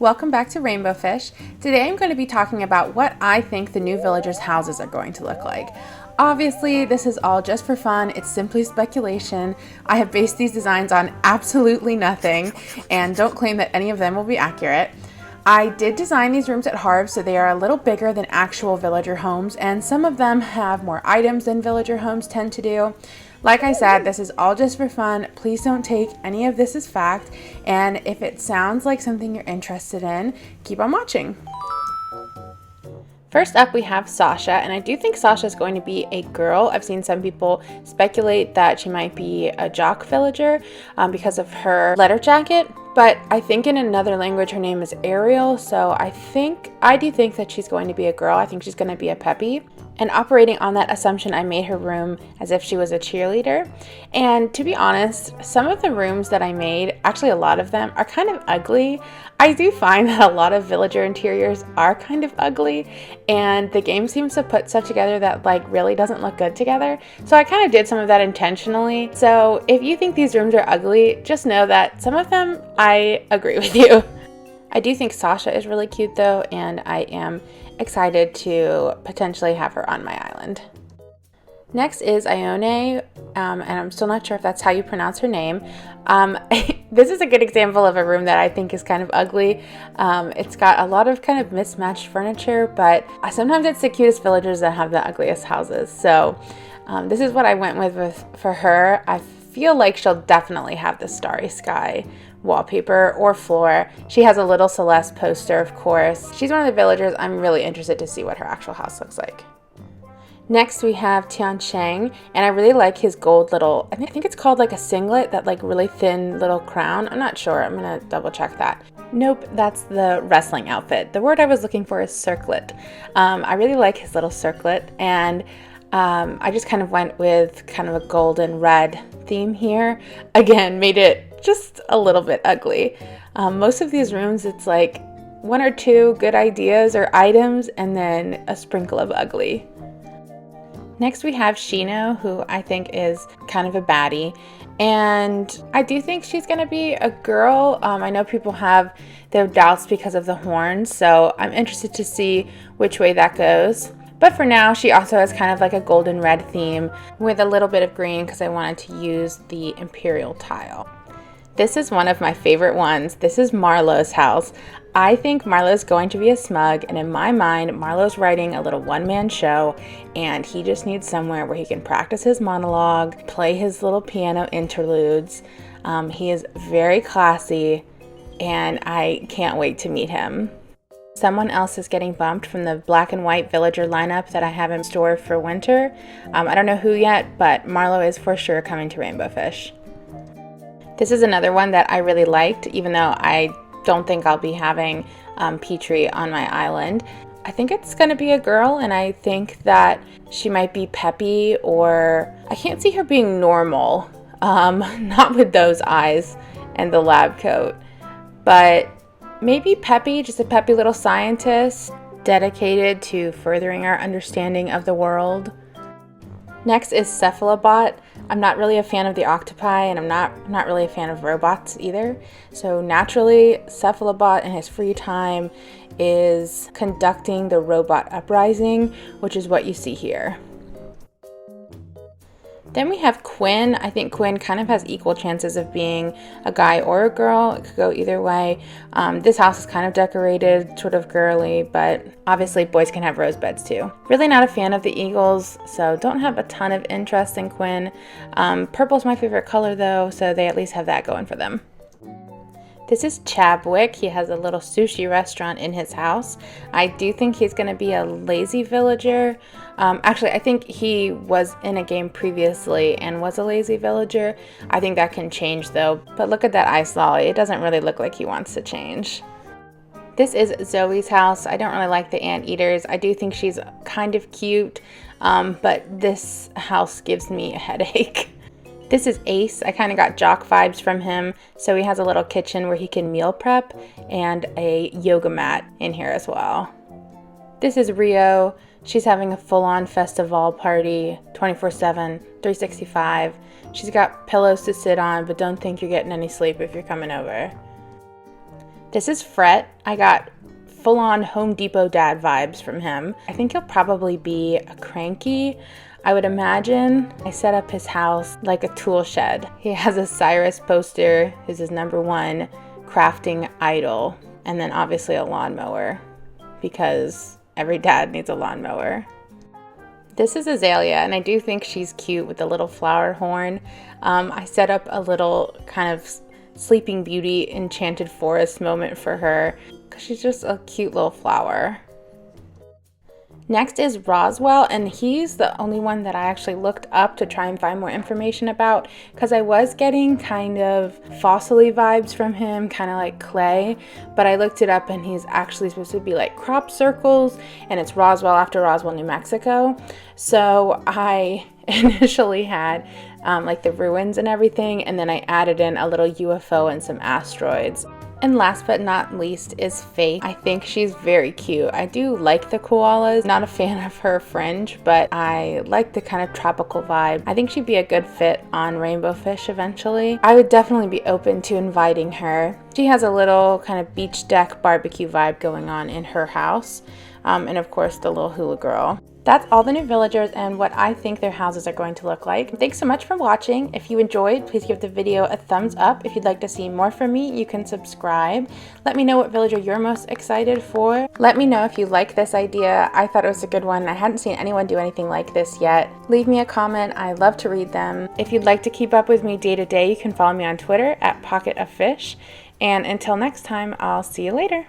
Welcome back to Rainbow Fish. Today I'm going to be talking about what I think the new villagers' houses are going to look like. Obviously, this is all just for fun. It's simply speculation. I have based these designs on absolutely nothing and don't claim that any of them will be accurate. I did design these rooms at Harv, so they are a little bigger than actual villager homes, and some of them have more items than villager homes tend to do. Like I said, this is all just for fun. Please don't take any of this as fact, and if it sounds like something you're interested in, keep on watching. First up, we have Sasha, and I do think Sasha is going to be a girl. I've seen some people speculate that she might be a jock villager because of her letter jacket, but I think in another language her name is Ariel, so I do think that she's going to be a girl. I think she's going to be a peppy. And operating on that assumption, I made her room as if she was a cheerleader. And to be honest, some of the rooms that I made, actually a lot of them, are kind of ugly. I do find that a lot of villager interiors are kind of ugly, and the game seems to put stuff together that really doesn't look good together. So I kind of did some of that intentionally. So if you think these rooms are ugly, just know that some of them I agree with you. I do think Sasha is really cute though, and I am excited to potentially have her on my island. Next is Ione, and I'm still not sure if that's how you pronounce her name. This is a good example of a room that I think is kind of ugly. It's got a lot of kind of mismatched furniture, but sometimes it's the cutest villagers that have the ugliest houses. So this is what I went with for her. I feel like she'll definitely have the starry sky wallpaper or floor. She has a little Celeste poster, of course. She's one of the villagers I'm really interested to see what her actual house looks like. Next we have Tian Cheng, and I really like his gold little, I think it's called like a singlet, that really thin little crown. I'm not sure, I'm gonna double check that. Nope, that's the wrestling outfit. The word I was looking for is circlet. I really like his little circlet, and I just kind of went with kind of a golden red theme here. Again, made it just a little bit ugly. Most of these rooms, it's like one or two good ideas or items and then a sprinkle of ugly. Next we have Shino, who I think is kind of a baddie, and I do think she's going to be a girl. I know people have their doubts because of the horns, so I'm interested to see which way that goes. But for now, she also has kind of like a golden red theme with a little bit of green because I wanted to use the imperial tile. This is one of my favorite ones. This is Marlowe's house. I think Marlowe's going to be a smug, and in my mind, Marlowe's writing a little one-man show, and he just needs somewhere where he can practice his monologue, play his little piano interludes. He is very classy, and I can't wait to meet him. Someone else is getting bumped from the black and white villager lineup that I have in store for winter. I don't know who yet, but Marlowe is for sure coming to Rainbow Fish. This is another one that I really liked, even though I don't think I'll be having Petrie on my island. I think it's going to be a girl, and I think that she might be peppy, or I can't see her being normal, not with those eyes and the lab coat, but maybe peppy, just a peppy little scientist dedicated to furthering our understanding of the world. Next is Cephalobot. I'm not really a fan of the octopi, and I'm not really a fan of robots either. So naturally, Cephalobot in his free time is conducting the robot uprising, which is what you see here. Then we have Quinn. I think Quinn kind of has equal chances of being a guy or a girl. It could go either way. This house is kind of decorated, sort of girly, but obviously boys can have rose beds too. Really not a fan of the eagles, so don't have a ton of interest in Quinn. Purple's my favorite color though, so they at least have that going for them. This is Chabwick. He has a little sushi restaurant in his house. I do think he's going to be a lazy villager. Actually, I think he was in a game previously and was a lazy villager. I think that can change though. But look at that ice lolly. It doesn't really look like he wants to change. This is Zoe's house. I don't really like the anteaters. I do think she's kind of cute, but this house gives me a headache. This is Ace. I kind of got jock vibes from him. So he has a little kitchen where he can meal prep and a yoga mat in here as well. This is Rio. She's having a full-on festival party, 24/7, 365. She's got pillows to sit on, but don't think you're getting any sleep if you're coming over. This is Fret. I got full-on Home Depot dad vibes from him. I think he'll probably be a cranky. I would imagine. I set up his house like a tool shed. He has a Cyrus poster, who's his #1 crafting idol, and then obviously a lawnmower, because every dad needs a lawnmower. This is Azalea, and I do think she's cute with the little flower horn. I set up a little kind of Sleeping Beauty enchanted forest moment for her, because she's just a cute little flower. Next is Roswell, and he's the only one that I actually looked up to try and find more information about, because I was getting kind of fossil-y vibes from him, kind of like clay, but I looked it up and he's actually supposed to be like crop circles, and it's Roswell after Roswell, New Mexico. So I initially had like the ruins and everything, and then I added in a little UFO and some asteroids. And last but not least is Faith. I think she's very cute. I do like the koalas. Not a fan of her fringe, but I like the kind of tropical vibe. I think she'd be a good fit on Rainbow Fish eventually. I would definitely be open to inviting her. She has a little kind of beach deck barbecue vibe going on in her house. And of course the little hula girl. That's all the new villagers and what I think their houses are going to look like. Thanks so much for watching. If you enjoyed, please give the video a thumbs up. If you'd like to see more from me, you can subscribe. Let me know what villager you're most excited for. Let me know if you like this idea. I thought it was a good one. I hadn't seen anyone do anything like this yet. Leave me a comment. I love to read them. If you'd like to keep up with me day to day, you can follow me on Twitter at PocketOfFish. And until next time, I'll see you later.